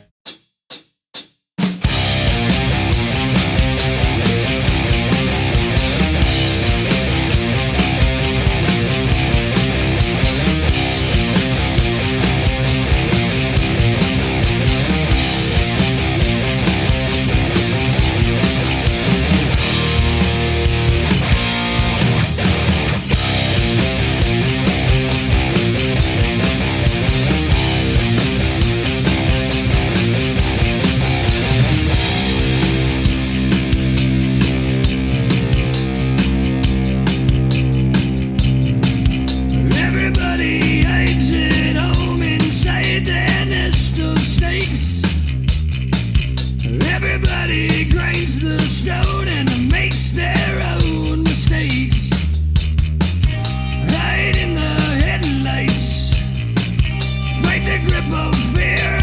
Everybody hides at home inside their nest of snakes. Everybody grinds the stone and makes their own mistakes. Hide in the headlights, fight the grip of fear.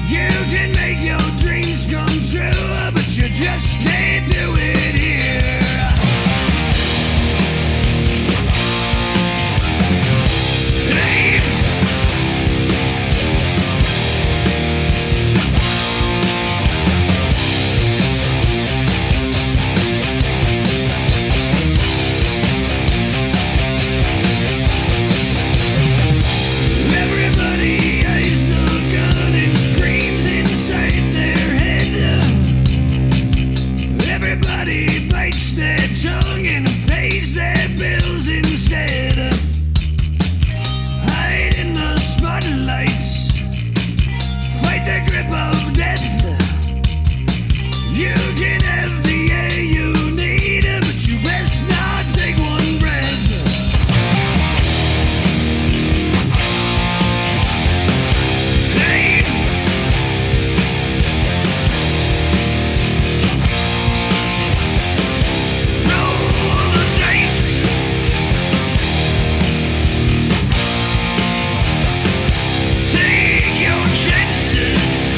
You can make your dreams come true, but you just can't do it here. Hey! Everybody eyes the gun and screams inside their head. Everybody bites their tongue and pays their bills instead. Hide in the spotlights, fight the grip of death. You can have the air you need, but you best not take one breath. Hey! Roll the dice. Take your chances.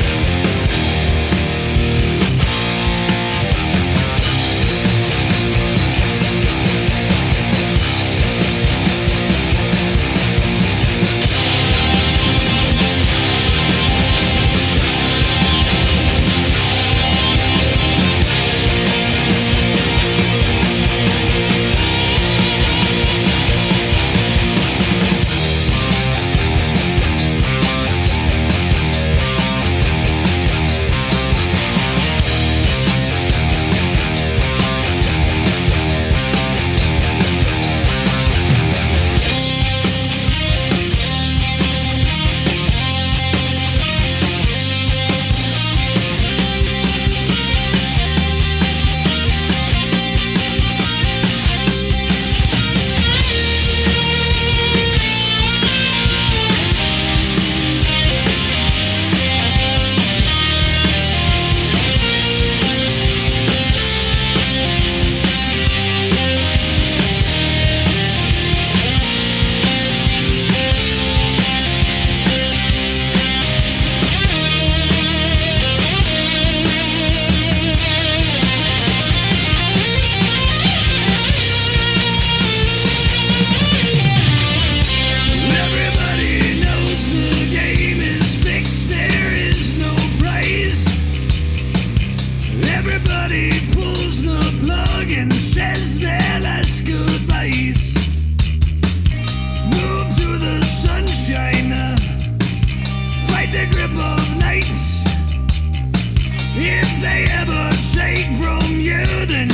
says their last goodbyes. Move to the sunshine, fight the grip of nights. If they ever take from you, then